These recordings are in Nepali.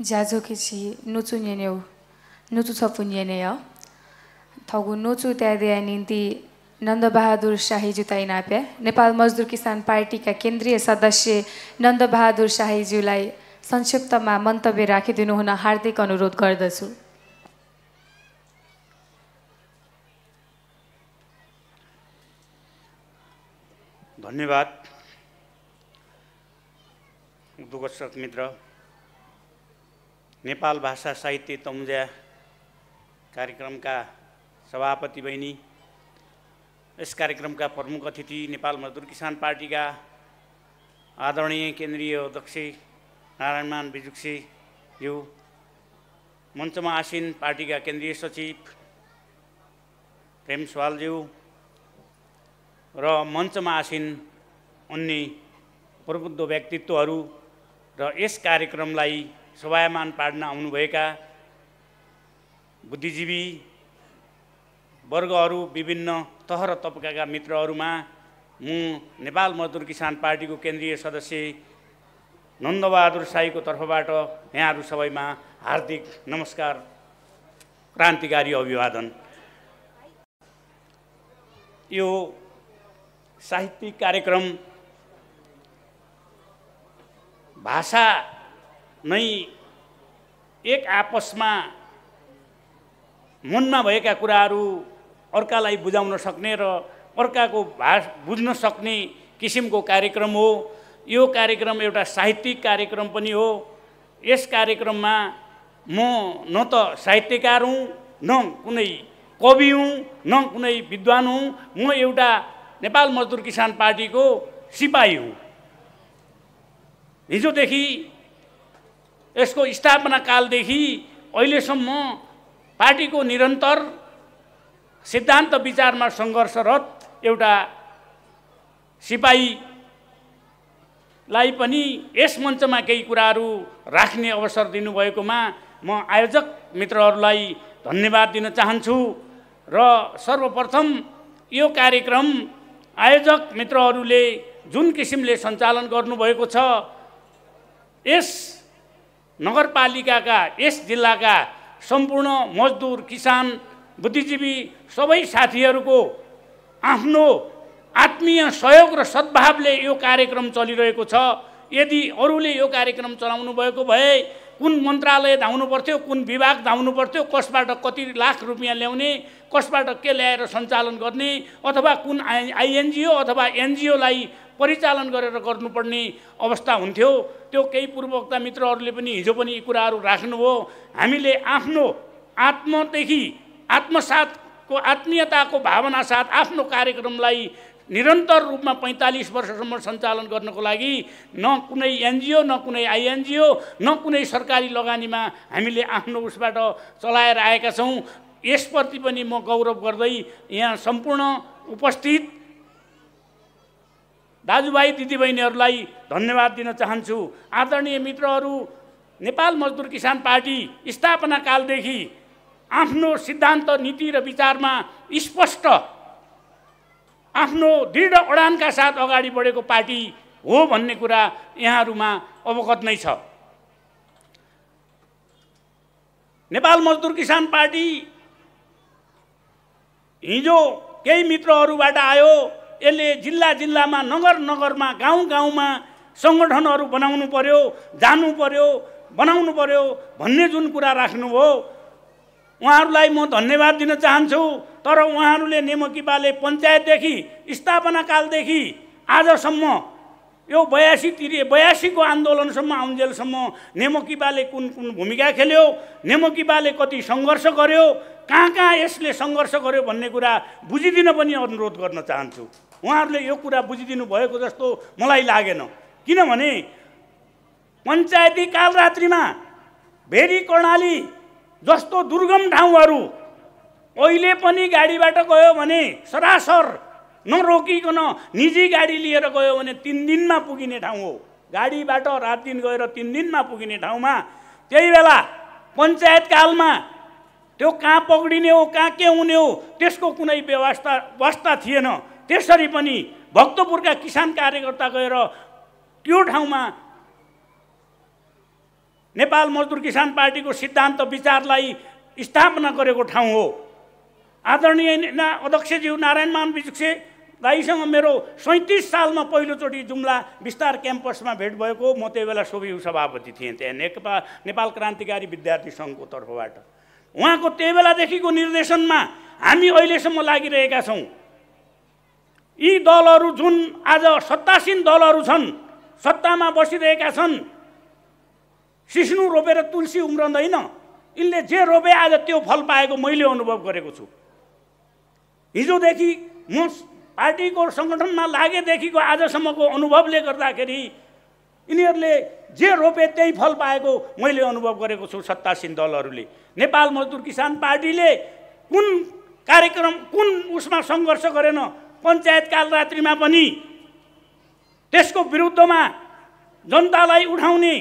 자조키치 노추년요 노추 छपुन्यनेय थगु नोचु त्यादिया निम्ति नन्दबहादुर शाहीजुताई नाप्या नेपाल मजदुर किसान पार्टीका केन्द्रीय सदस्य नन्दबहादुर शाहीज्यूलाई संक्षिप्तमा मन्तव्य राखिदिनु हुन हार्दिक अनुरोध गर्दछु। धन्यवाद। उद्घोषक मित्र, नेपाल भाषा साहित्य तमुजा कार्यक्रमका सभापति बहिनी, यस कार्यक्रमका प्रमुख अतिथि नेपाल मजदुर किसान पार्टीका आदरणीय केन्द्रीय अध्यक्ष नारायणमान बिजुक्सेज्यू, मञ्चमा आसीन पार्टीका केन्द्रीय सचिव प्रेम सुवालज्यू र मञ्चमा आसीन अन्य प्रबुद्ध व्यक्तित्वहरू र यस कार्यक्रमलाई शोभायमान पार्न आउनुभएका बुद्धिजीवी वर्गहरू, विभिन्न तह र तबकाका मित्रहरूमा म नेपाल मजदुर किसान पार्टीको केन्द्रीय सदस्य नन्दबहादुर शाहीको तर्फबाट यहाँहरू सबैमा हार्दिक नमस्कार, क्रान्तिकारी अभिवादन। यो साहित्यिक कार्यक्रम भाषा नै एक आपसमा मनमा भएका कुराहरू अर्कालाई बुझाउन सक्ने र अर्काको बुझ्न सक्ने किसिमको कार्यक्रम हो। यो कार्यक्रम एउटा साहित्यिक कार्यक्रम पनि हो। यस कार्यक्रममा म न त साहित्यकार हुँ, न कुनै कवि हुँ, न कुनै विद्वान हुँ। म एउटा नेपाल मजदुर किसान पार्टीको सिपाही हुँ। हिजोदेखि यसको स्थापना कालदेखि अहिलेसम्म पार्टीको निरन्तर सिद्धान्त विचारमा सङ्घर्षरत एउटा सिपाहीलाई पनि यस मञ्चमा केही कुराहरू राख्ने अवसर दिनुभएकोमा म आयोजक मित्रहरूलाई धन्यवाद दिन चाहन्छु। र सर्वप्रथम यो कार्यक्रम आयोजक मित्रहरूले जुन किसिमले सञ्चालन गर्नुभएको छ, यस नगरपालिकाका, यस जिल्लाका सम्पूर्ण मजदुर, किसान, बुद्धिजीवी सबै साथीहरूको आफ्नो आत्मीय सहयोग र सद्भावले यो कार्यक्रम चलिरहेको छ। यदि अरूले यो कार्यक्रम चलाउनु भएको भए कुन मन्त्रालय धाउनु पर्थ्यो, कुन विभाग धाउनु पर्थ्यो, कसबाट कति लाख रुपियाँ ल्याउने, कसबाट के ल्याएर सञ्चालन गर्ने, अथवा कुन आइएनजिओ अथवा एनजिओलाई परिचालन गरेर गर्नुपर्ने अवस्था हुन्थ्यो। त्यो केही पूर्ववक्ता मित्रहरूले पनि हिजो पनि यी कुराहरू राख्नुभयो। हामीले आफ्नो आत्मदेखि आत्मसाथको आत्मीयताको भावना साथ आफ्नो कार्यक्रमलाई निरन्तर रूपमा 45 वर्षसम्म सञ्चालन गर्नको लागि न कुनै एनजिओ, न कुनै आइएनजिओ, न कुनै सरकारी लगानीमा हामीले आफ्नो उसबाट चलाएर आएका छौँ। यसप्रति पनि म गौरव गर्दै यहाँ सम्पूर्ण उपस्थित दाजुभाइ दिदीबहिनीहरूलाई धन्यवाद दिन चाहन्छु। आदरणीय मित्रहरू, नेपाल मजदुर किसान पार्टी स्थापना कालदेखि आफ्नो सिद्धान्त, नीति र विचारमा स्पष्ट आफ्नो दृढ अडानका साथ अगाडि बढेको पार्टी हो भन्ने कुरा यहाँहरूमा अवगत नै छ। नेपाल मजदुर किसान पार्टी हिजो केही मित्रहरूबाट आयो, यसले जिल्ला जिल्लामा, नगर नगरमा, गाउँ गाउँमा सङ्गठनहरू बनाउनु पर्यो, जानु पर्यो, बनाउनु पर्यो भन्ने जुन कुरा राख्नुभयो, उहाँहरूलाई म धन्यवाद दिन चाहन्छु। तर उहाँहरूले नेमकीपाले पञ्चायतदेखि स्थापना कालदेखि आजसम्म यो 82 को आन्दोलनसम्म आउन्जेलसम्म नेमकीपाले कुन कुन भूमिका खेल्यो, नेमकीपाले कति सङ्घर्ष गर्यो, कहाँ यसले सङ्घर्ष गर्यो भन्ने कुरा बुझिदिन पनि अनुरोध गर्न चाहन्छु। उहाँहरूले यो कुरा बुझिदिनु भएको जस्तो मलाई लागेन। किनभने पञ्चायती कालरात्रिमा भेरी कर्णाली जस्तो दुर्गम ठाउँहरू अहिले पनि गाडीबाट गयो भने सरासर नरोकिकन निजी गाडी लिएर गयो भने 3 दिनमा पुगिने ठाउँ हो। गाडीबाट रात दिन गएर 3 दिनमा पुगिने ठाउँमा त्यही बेला पञ्चायत कालमा त्यो कहाँ पक्डिने हो, कहाँ के हुने हो, त्यसको कुनै व्यवस्था थिएन। त्यसरी पनि भक्तपुरका किसान कार्यकर्ता गएर त्यो ठाउँमा नेपाल मजदुर किसान पार्टीको सिद्धान्त विचारलाई स्थापना गरेको ठाउँ हो। आदरणीय अध्यक्षज्यू नारायणमान विजुक्से दाइसँग मेरो 37 सालमा पहिलोचोटि जुम्ला विस्तार क्याम्पसमा भेट भएको। म त्यही बेला सोभियु सभापति थिएँ त्यहाँ नेपाल क्रान्तिकारी विद्यार्थी सङ्घको तर्फबाट। उहाँको त्यही बेलादेखिको निर्देशनमा हामी अहिलेसम्म लागिरहेका छौँ। यी दलहरू जुन आज सत्तासीन दलहरू छन्, सत्तामा बसिरहेका छन्, सिस्नु रोपेर तुलसी उम्रँदैन। यिनले जे रोपे आज त्यो फल पाएको मैले अनुभव गरेको छु। हिजोदेखि म पार्टीको सङ्गठनमा लागेदेखिको आजसम्मको अनुभवले गर्दाखेरि यिनीहरूले जे रोपे त्यही फल पाएको मैले अनुभव गरेको छु। सत्तासीन दलहरूले, नेपाल मजदुर किसान पार्टीले कुन कार्यक्रम कुन उसमा सङ्घर्ष गरेन? पञ्चायत कालरात्रिमा पनि त्यसको विरुद्धमा जनतालाई उठाउने,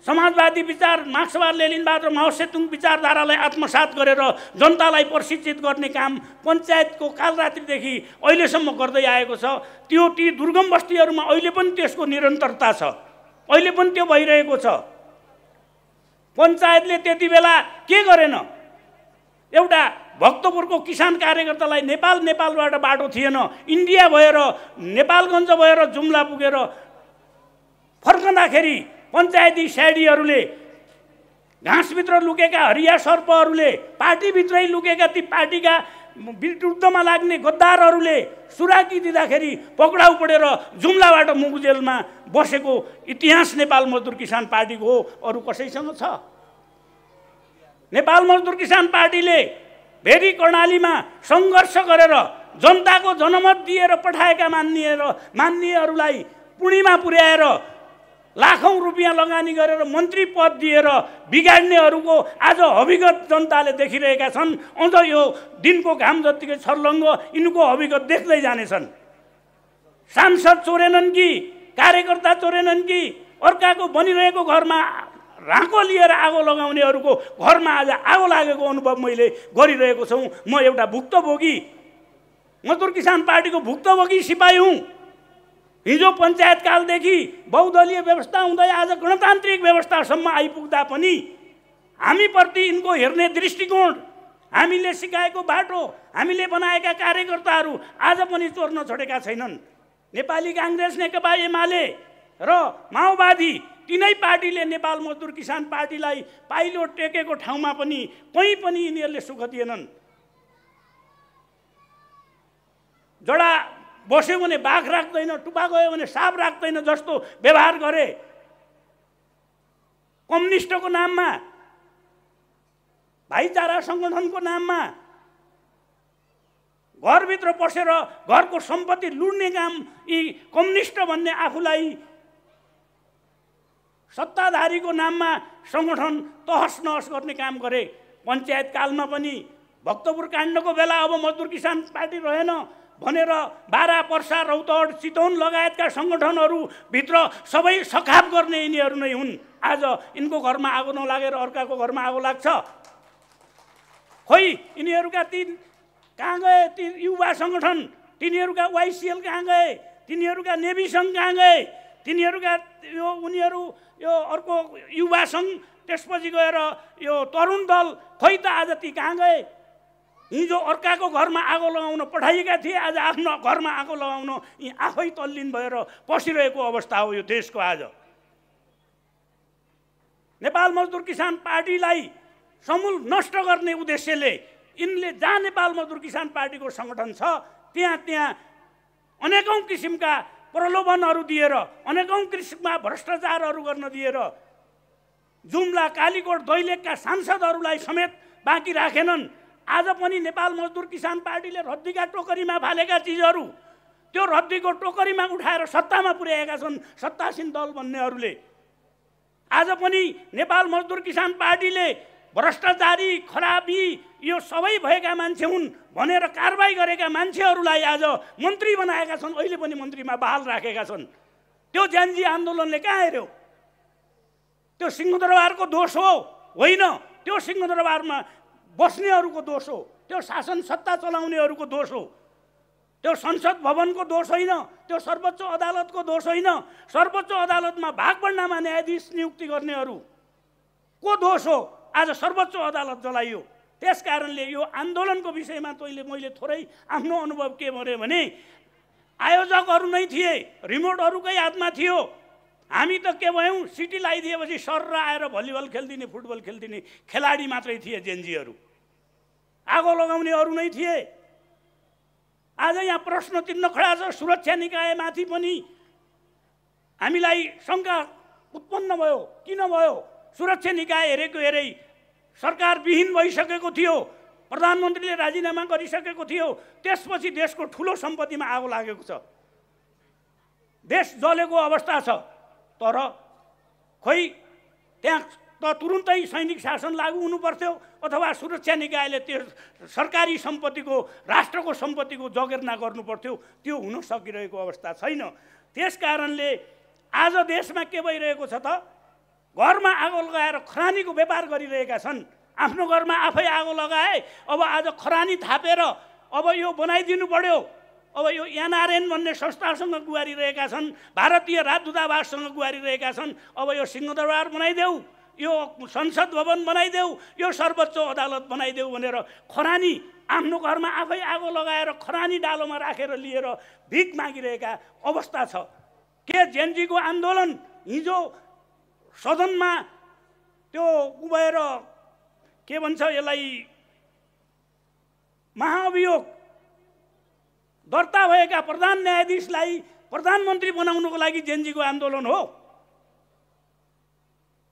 समाजवादी विचार, मार्क्सवाद लेनिनवाद र माओ सेतुङ विचारधारालाई आत्मसात गरेर जनतालाई प्रशिक्षित गर्ने काम पञ्चायतको कालरात्रिदेखि अहिलेसम्म गर्दै आएको छ। त्यो ती दुर्गम बस्तीहरूमा अहिले पनि त्यसको निरन्तरता छ, अहिले पनि त्यो भइरहेको छ। पञ्चायतले त्यति बेला के गरेन? एउटा भक्तपुरको किसान कार्यकर्तालाई नेपालबाट बाटो थिएन, इन्डिया भएर नेपालगञ्ज भएर जुम्ला पुगेर फर्कँदाखेरि पञ्चायती स्याडीहरूले, घाँसभित्र लुकेका हरिया सर्पहरूले, पार्टीभित्रै लुकेका ती पार्टीका विरुद्धमा लाग्ने गद्दारहरूले सुराकी दिँदाखेरि पक्राउ परेर जुम्लाबाट मुगु जेलमा बसेको इतिहास नेपाल मजदुर किसान पार्टीको हो। अरू कसैसँग छ? नेपाल मजदुर किसान पार्टीले भेरी कर्णालीमा सङ्घर्ष गरेर जनताको जनमत दिएर पठाएका मान्यहरूलाई पुणेमा पुर्याएर लाखौं रुपियाँ लगानी गरेर मन्त्री पद दिएर बिगाड्नेहरूको आज हविगत जनताले देखिरहेका छन्। अझ यो दिनको घाम जतिकै छर्लङ्ग यिनको हविगत देख्दै जानेछन्। सांसद चोरेनन् कि, कार्यकर्ता चोरेनन् कि, अर्काको बनिरहेको घरमा राँको लिएर आगो लगाउनेहरूको घरमा आज आगो लागेको अनुभव मैले गरिरहेको छु। म एउटा भुक्तभोगी मजदुर किसान पार्टीको भुक्तभोगी सिपाही हुँ। हिजो पञ्चायत कालदेखि बहुदलीय व्यवस्था हुँदै आज गणतान्त्रिक व्यवस्थासम्म आइपुग्दा पनि हामीप्रति यिनको हेर्ने दृष्टिकोण, हामीले सिकाएको बाटो, हामीले बनाएका कार्यकर्ताहरू आज पनि चोर्न छोडेका छैनन्। नेपाली काङ्ग्रेस, नेकपा एमाले र माओवादी तीनै पार्टीले नेपाल मजदुर किसान पार्टीलाई पाइलो टेकेको ठाउँमा पनि कहीँ पनि यिनीहरूले सुख दिएनन्। जडा बस्यो भने बाघ राख्दैन, टुपा गयो भने साप राख्दैन जस्तो व्यवहार गरे। कम्युनिस्टको नाममा, भाइचारा सङ्गठनको नाममा घरभित्र पसेर घरको सम्पत्ति लुट्ने काम यी कम्युनिस्ट भन्ने आफूलाई सत्ताधारीको नाममा सङ्गठन तहस नहस गर्ने काम गरे। पञ्चायत कालमा पनि भक्तपुर काण्डको बेला अब मजदुर किसान पार्टी रहेन भनेर बारा, पर्सा, रौतहट, चितवन लगायतका सङ्गठनहरूभित्र सबै सखाप गर्ने यिनीहरू नै हुन्। आज यिनको घरमा आगो नलागेर अर्काको घरमा आगो लाग्छ। खोइ यिनीहरूका ती कहाँ गए? ती युवा सङ्गठन, तिनीहरूका वाइसिएल कहाँ गए? तिनीहरूका नेभी सङ्घ कहाँ गए? तिनीहरूका उनीहरू यो अर्को युवा सङ्घ, त्यसपछि गएर यो तरुण दल, खोइ त आज ती कहाँ गए? हिजो अर्काको घरमा आगो लगाउन पठाइएका थिए, आज आफ्नो घरमा आगो लगाउन यी आफै तल्लीन भएर पसिरहेको अवस्था हो यो देशको। आज नेपाल मजदुर किसान पार्टीलाई समूल नष्ट गर्ने उद्देश्यले यिनले जहाँ नेपाल मजदुर किसान पार्टीको सङ्गठन छ त्यहाँ अनेकौँ किसिमका प्रलोभनहरू दिएर, अनेकौँ किसिमका भ्रष्टाचारहरू गर्न दिएर जुम्ला, कालीकोट, दैलेखका सांसदहरूलाई समेत बाँकी राखेनन्। आज पनि नेपाल मजदुर किसान पार्टीले रद्दीका टोकरीमा फालेका चिजहरू त्यो रद्दीको टोकरीमा उठाएर सत्तामा पुर्याएका छन् सत्तासीन दल भन्नेहरूले। आज पनि नेपाल मजदुर किसान पार्टीले भ्रष्टाचारी, खराबी यो सबै भएका मान्छे हुन् भनेर कारबाही गरेका मान्छेहरूलाई आज मन्त्री बनाएका छन्, अहिले पनि मन्त्रीमा बहाल राखेका छन्। त्यो ज्यान्जी आन्दोलनले कहाँ हेऱ्यो? त्यो सिंहदरबारको दोष हो? होइन, त्यो सिंहदरबारमा बस्नेहरूको दोष हो, त्यो शासन सत्ता चलाउनेहरूको दोष हो, त्यो संसद भवनको दोष होइन, त्यो सर्वोच्च अदालतको दोष होइन। सर्वोच्च अदालतमा भागभण्डामा न्यायाधीश नियुक्ति गर्नेहरू को दोष हो आज सर्वोच्च अदालत जलाइयो। त्यस कारणले यो आन्दोलनको विषयमा मैले थोरै आफ्नो अनुभव के भन्यो भने आयोजकहरू नै थिए, रिमोटहरूकै हातमा थियो। हामी त के भयौँ, सिटी लगाइदिएपछि सर आएर भलिबल खेलिदिने फुटबल खेलिदिने खेलाडी मात्रै थिए जेन्जीहरू, आगो लगाउने अरू नै थिए। आज यहाँ प्रश्न चिन्ह खडा छ, सुरक्षा निकायमाथि पनि हामीलाई शङ्का उत्पन्न भयो। किन भयो? सुरक्षा निकाय हेरेको हेरै सरकारविहीन भइसकेको थियो, प्रधानमन्त्रीले राजीनामा गरिसकेको थियो, त्यसपछि देशको ठुलो सम्पत्तिमा आगो लागेको छ, देश जलेको अवस्था छ। तर खोइ त्यहाँ त तुरुन्तै सैनिक शासन लागू हुनुपर्थ्यो अथवा सुरक्षा निकायले त्यो सरकारी सम्पत्तिको राष्ट्रको सम्पत्तिको जगेर्ना गर्नुपर्थ्यो, त्यो हुन सकिरहेको अवस्था छैन। त्यस कारणले आज देशमा के भइरहेको छ त, घरमा आगो लगाएर खरानीको व्यापार गरिरहेका छन्। आफ्नो घरमा आफै आगो लगाए, अब आज खरानी थापेर अब यो बनाइदिनु पर्यो। अब यो एनआरएन भन्ने संस्थासँग गुहारिरहेका छन्, भारतीय राजदूतावाससँग गुहारिरहेका छन्। अब यो सिंहदरबार बनाइदेऊ, यो संसद भवन बनाइदेऊ, यो सर्वोच्च अदालत बनाइदेऊ भनेर खरानी आफ्नो घरमा आफै आगो लगाएर खरानी डालोमा राखेर लिएर भिख मागिरहेका अवस्था छ। के जेनजीको आन्दोलन हिजो सदनमा त्यो गएर के भन्छ यसलाई महाअभियोग दर्ता भएका प्रधान न्यायाधीशलाई प्रधानमन्त्री बनाउनको लागि जेनजीको आन्दोलन हो?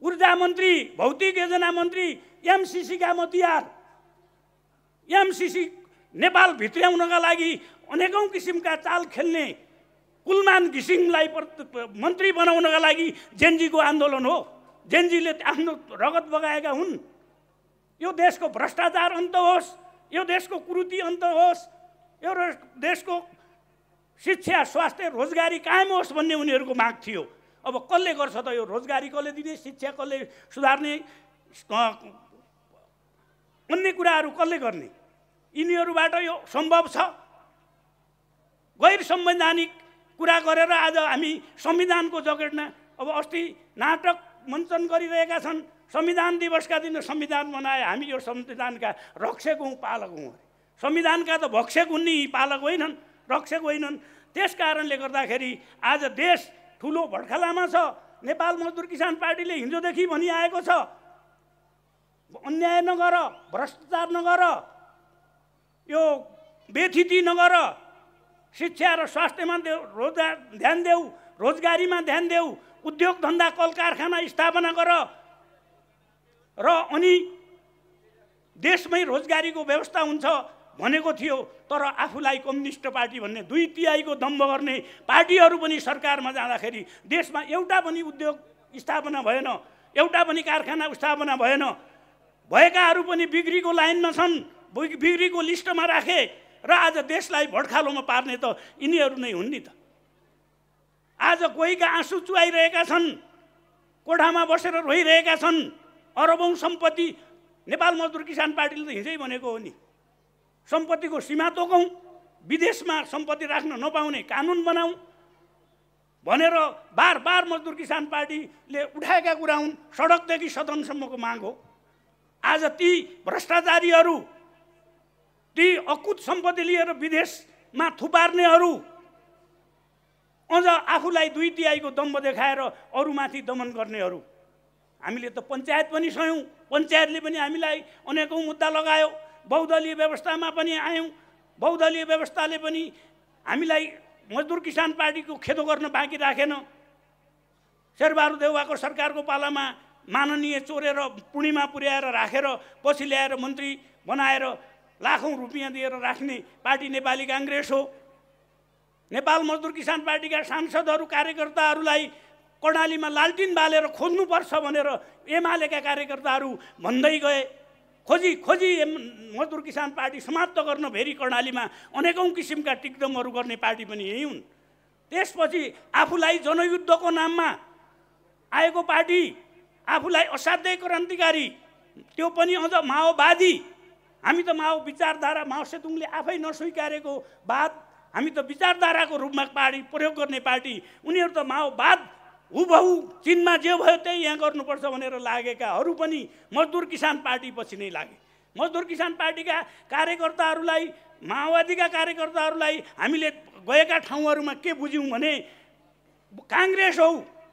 ऊर्जा मन्त्री, भौतिक योजना मन्त्री, एमसिसीका मतियार, एमसिसी नेपाल भित्र्याउनका लागि अनेकौं किसिमका चाल खेल्ने कुलमान घिसिङलाई मन्त्री बनाउनका लागि जेनजीको आन्दोलन हो? जेनजीले आफ्नो रगत बगाएका हुन्। यो देशको भ्रष्टाचार अन्त होस्, यो देशको कुरीति अन्त होस्, यो देशको शिक्षा, स्वास्थ्य, रोजगारी कायम होस् भन्ने उनीहरूको माग थियो। अब कसले गर्छ त यो रोजगारी? कसले दिने? शिक्षा कसले सुधार्ने? अन्य कुराहरू कसले गर्ने? यिनीहरूबाट यो सम्भव छ? गैर संवैधानिक कुरा गरेर आज हामी संविधानको जगेर्ना अब अस्ति नाटक मञ्चन गरिरहेका छन्। संविधान दिवसका दिन संविधान बनाए, हामी यो संविधानका रक्षक हौँ, पालक हौँ। संविधानका त भक्षक हुन् नि, पालक होइनन्, रक्षक होइनन्। त्यस कारणले गर्दाखेरि आज देश ठुलो भड्खलामा छ। नेपाल मजदुर किसान पार्टीले हिजोदेखि भनिआएको छ, अन्याय नगर, भ्रष्टाचार नगर, यो बेथिति नगर, शिक्षा र स्वास्थ्यमा ध्यान देऊ, रोजगारीमा ध्यान देऊ, उद्योग धन्दा कल कारखाना स्थापना गर र अनि देशमै रोजगारीको व्यवस्था हुन्छ भनेको थियो। तर आफूलाई कम्युनिस्ट पार्टी भन्ने 2/3 दम्भ गर्ने पार्टीहरू पनि सरकारमा जाँदाखेरि देशमा एउटा पनि उद्योग स्थापना भएन, एउटा पनि कारखाना स्थापना भएन। भएकाहरू पनि बिक्रीको लाइनमा छन्, बिक्रीको लिस्टमा राखे र आज देशलाई भड्खालोमा पार्ने त यिनीहरू नै हुन् नि त। आज कोहीका आँसु चुहाइरहेका छन्, कोठामा बसेर रोइरहेका छन्। अरबौं सम्पत्ति नेपाल मजदुर किसान पार्टीले त हिजै भनेको हो नि, सम्पत्तिको सीमा तोकौँ, विदेशमा सम्पत्ति राख्न नपाउने कानुन बनाऊ भनेर बार बार मजदुर किसान पार्टीले उठाएका कुरा हुन्। सडकदेखि सदनसम्मको माग हो। आज ती भ्रष्टाचारीहरू, ती अकुत सम्पत्ति लिएर विदेशमा थुपार्नेहरू अझ आफूलाई 2/3 दम्भ देखाएर अरूमाथि दमन गर्नेहरू। हामीले त पञ्चायत पनि सयौँ, पञ्चायतले पनि हामीलाई अनेकौं मुद्दा लगायो। बहुदलीय व्यवस्थामा पनि आयौँ, बहुदलीय व्यवस्थाले पनि हामीलाई मजदुर किसान पार्टीको खेदो गर्न बाँकी राखेन। शेरबहादुर देउवाको सरकारको पालामा माननीय चोरेर पुणेमा पुर्याएर राखेर पछि ल्याएर मन्त्री बनाएर लाखौं रुपियाँ दिएर राख्ने पार्टी नेपाली काङ्ग्रेस हो। नेपाल मजदुर किसान पार्टीका सांसदहरू, कार्यकर्ताहरूलाई कर्णालीमा लालटिन बालेर खोज्नुपर्छ भनेर एमालेका कार्यकर्ताहरू भन्दै गए। खोजी मजदुर किसान पार्टी समाप्त गर्न फेरि कर्णालीमा अनेकौं किसिमका टिकदमहरू गर्ने पार्टी पनि यही हुन्। त्यसपछि आफूलाई जनयुद्धको नाममा आएको पार्टी, आफूलाई असाध्यै क्रान्तिकारी, त्यो पनि अझ माओवादी। हामी त माओ विचारधारा, माओ सेतुङले आफै नस्वीकारेको बाद हामी त विचारधाराको रूपमा पार्टी प्रयोग गर्ने पार्टी, उनीहरू त माओवाद हुबहु चीनमा जे भयो त्यही यहाँ गर्नुपर्छ भनेर लागेकाहरू पनि मजदुर किसान पार्टी पछि नै लागे। मजदुर किसान पार्टीका कार्यकर्ताहरूलाई, माओवादीका कार्यकर्ताहरूलाई हामीले गएका ठाउँहरूमा के बुझ्यौँ भने काङ्ग्रेस हौ,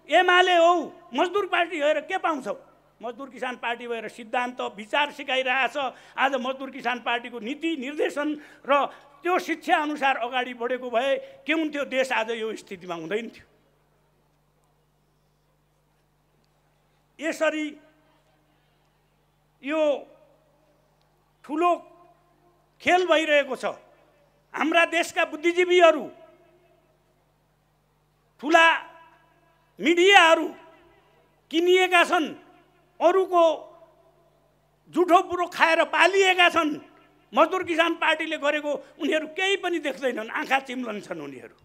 एमाले हौ, मजदुर पार्टी भएर के पाउँछौ? मजदुर किसान पार्टी भएर सिद्धान्त विचार सिकाइरहेछ। आज मजदुर किसान पार्टीको नीति निर्देशन र त्यो शिक्षा अनुसार अगाडि बढेको भए के हुन्थ्यो? देश आज यो स्थितिमा हुँदैन थियो। यसरी यो ठुलो खेल भइरहेको छ। हाम्रा देशका बुद्धिजीवीहरू, ठुला मिडियाहरू किनिएका छन्, अरूको जुठो बुरो खाएर पालिएका छन्। मजदुर किसान पार्टीले गरेको उनीहरू केही पनि देख्दैनन्, आँखा चिम्लन्छन् उनीहरू।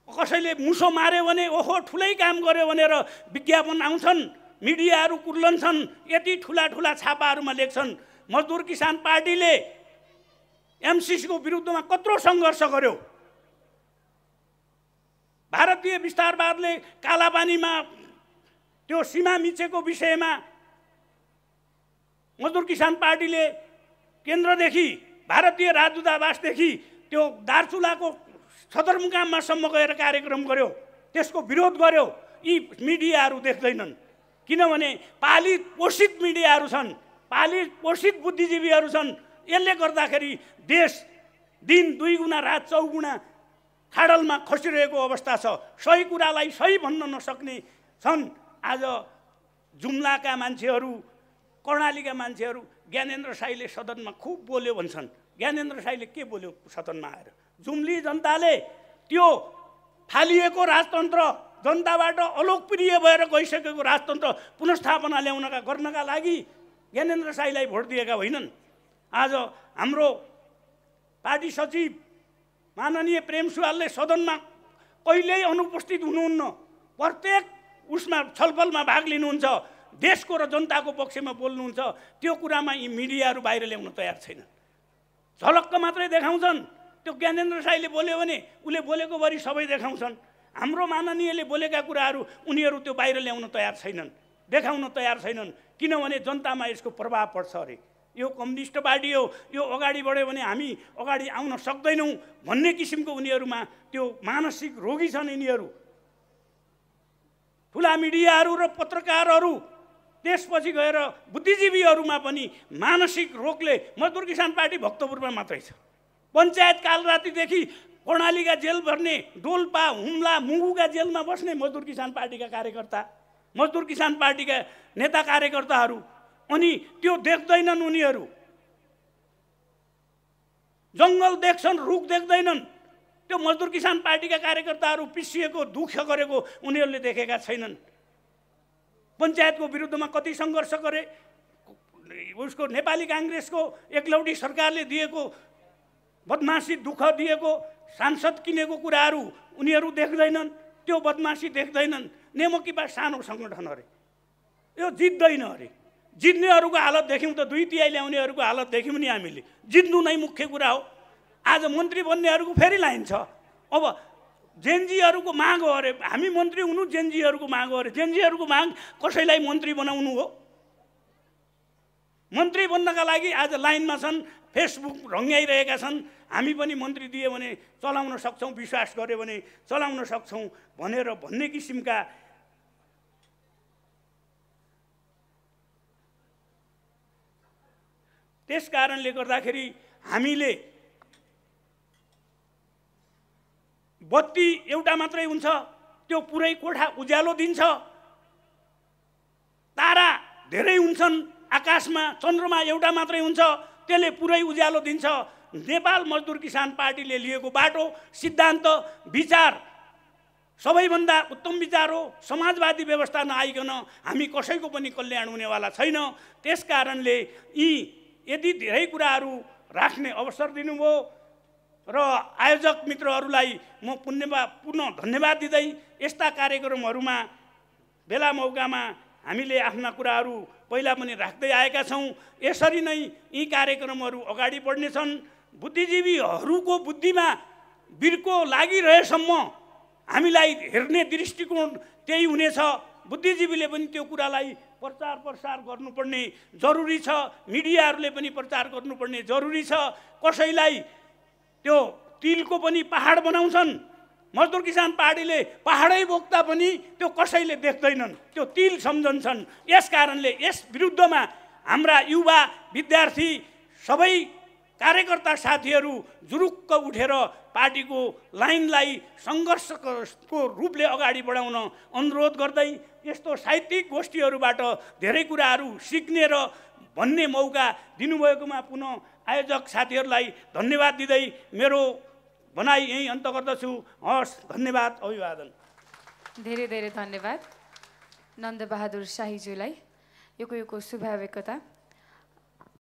कसैले मुसो मार्यो भने ओहो ठुलै काम गर्यो भनेर विज्ञापन आउँछन्, मिडियाहरू कुर्लन्छन्, यति ठुला ठुला छापाहरूमा लेख्छन्। मजदुर किसान पार्टीले एमसिसीको विरुद्धमा कत्रो सङ्घर्ष गर्यो। भारतीय विस्तारवादले कालापानीमा त्यो सीमा मिचेको विषयमा मजदुर किसान पार्टीले केन्द्रदेखि, भारतीय राजदूतावासदेखि त्यो दार्चुलाको सदरमुकाममासम्म गएर कार्यक्रम गर्यो, त्यसको विरोध गर्यो। यी मिडियाहरू देख्दैनन्, किनभने पालित पोषित मिडियाहरू छन्, पालित पोषित बुद्धिजीवीहरू छन्। यसले गर्दाखेरि देश दिन 2 गुणा रात 4 गुणा खाडलमा खसिरहेको अवस्था छ। सही कुरालाई सही भन्न नसक्ने छन्। आज जुम्लाका मान्छेहरू, कर्णालीका मान्छेहरू ज्ञानेन्द्र साईले सदनमा खुब बोल्यो भन्छन्। ज्ञानेन्द्र साईले के बोल्यो सदनमा आएर? जुम्ली जनताले त्यो फालिएको राजतन्त्र, जनताबाट अलोकप्रिय भएर गइसकेको राजतन्त्र पुनर्स्थापना ल्याउनका गर्नका लागि ज्ञानेन्द्र साईलाई भोट दिएका होइनन्। आज हाम्रो पार्टी सचिव माननीय प्रेम सुवालले सदनमा कहिल्यै अनुपस्थित हुनुहुन्न, प्रत्येक उसमा छलफलमा भाग लिनुहुन्छ, देशको र जनताको पक्षमा बोल्नुहुन्छ। त्यो कुरामा यी मिडियाहरू बाहिर ल्याउन तयार छैनन्, झलक्क मात्रै देखाउँछन्। त्यो ज्ञानेन्द्र साईले बोल्यो भने उसले बोलेको भरि सबै देखाउँछन्। हाम्रो माननीयले बोलेका कुराहरू उनीहरू त्यो बाहिर ल्याउन तयार छैनन्, देखाउन तयार छैनन्, किनभने जनतामा यसको प्रभाव पर्छ अरे। यो कम्युनिस्ट पार्टी हो, यो अगाडि बढ्यो भने हामी अगाडि आउन सक्दैनौँ भन्ने किसिमको उनीहरूमा त्यो मानसिक रोगी छन् यिनीहरू। ठुला मिडियाहरू र पत्रकारहरू त्यसपछि गएर बुद्धिजीवीहरूमा पनि मानसिक रोगले, मजदुर किसान पार्टी भक्तपुरमा मात्रै छ। पञ्चायत कालरातिदेखि कर्णालीका जेल भर्ने, डोल्पा, हुम्ला, मुगुका जेलमा बस्ने मजदुर किसान पार्टीका कार्यकर्ता, मजदुर किसान पार्टीका नेता कार्यकर्ताहरू। अनि त्यो देख्दैनन् उनीहरू। जङ्गल देख्छन्, रुख देख्दैनन्। त्यो मजदुर किसान पार्टीका कार्यकर्ताहरू पिसिएको, दुःख गरेको उनीहरूले देखेका छैनन्। पञ्चायतको विरुद्धमा कति सङ्घर्ष गरे, उसको नेपाली काङ्ग्रेसको एकलौटी सरकारले दिएको बदमासी, दुःख दिएको, सांसद किनेको कुराहरू उनीहरू देख्दैनन्। त्यो बदमासी देख्दैनन्। नेमोकिपा सानो सङ्गठन अरे, यो जित्दैन अरे। जित्नेहरूको हालत देख्यौँ त, 2 तिहाई ल्याउनेहरूको हालत देख्यौँ नि हामीले। जित्नु नै मुख्य कुरा हो। आज मन्त्री बन्नेहरूको फेरि लाइन छ। अब जेनजीहरूको माग हो अरे, हामी मन्त्री हुनु जेनजीहरूको माग हो अरे। जेनजीहरूको माग कसैलाई मन्त्री बनाउनु हो? मन्त्री बन्नका लागि आज लाइनमा छन्, फेसबुक रङ्ग्याइरहेका छन्। हामी पनि मन्त्री दियो भने चलाउन सक्छौँ, विश्वास गऱ्यो भने चलाउन सक्छौँ भन्ने किसिमका त्यस कारणले गर्दाखेरि हामीले बत्ती एउटा मात्रै हुन्छ, त्यो पुरै कोठा उज्यालो दिन्छ। तारा धेरै हुन्छन् आकाशमा, चन्द्रमा एउटा मात्रै हुन्छ, त्यसले पुरै उज्यालो दिन्छ। नेपाल मजदुर किसान पार्टीले लिएको बाटो, सिद्धान्त, विचार सबैभन्दा उत्तम विचार हो। समाजवादी व्यवस्था नआइकन हामी कसैको पनि कल्याण हुनेवाला छैन। त्यस कारणले यी यदि धेरै कुराहरू राख्ने अवसर दिनुभयो र आयोजक मित्रहरूलाई म पुनः धन्यवाद दिँदै यस्ता कार्यक्रमहरूमा बेला मौकामा हामीले आफ्ना कुराहरू पहिला पनि राख्दै आएका छौँ। यसरी नै यी कार्यक्रमहरू अगाडि बढ्नेछन्। बुद्धिजीवीहरूको बुद्धिमा बिर्को लागिरहेसम्म हामीलाई हेर्ने दृष्टिकोण त्यही हुनेछ। बुद्धिजीवीले पनि त्यो कुरालाई प्रचार प्रसार गर्नुपर्ने जरुरी छ, मिडियाहरूले पनि प्रचार गर्नुपर्ने जरुरी छ। कसैलाई त्यो तिलको पनि पहाड बनाउँछन्, मजदुर किसान पार्टीले पहाडै बोक्दा पनि त्यो कसैले देख्दैनन्, त्यो तिल सम्झन्छन्। यस कारणले यस विरुद्धमा हाम्रा युवा विद्यार्थी सबै कार्यकर्ता साथीहरू जुरुक्क उठेर पार्टीको लाइनलाई सङ्घर्षको रूपले अगाडि बढाउन अनुरोध गर्दै यस्तो साहित्यिक गोष्ठीहरूबाट धेरै कुराहरू सिक्ने र भन्ने मौका दिनुभएकोमा पुनः आयोजक साथीहरूलाई धन्यवाद दिँदै मेरो भनाइ यही अन्त गर्दछु। हस्, धन्यवाद, अभिवादन। धेरै धेरै धन्यवाद नन्दबहादुर शाहीज्यूलाई। यो शुभावेकता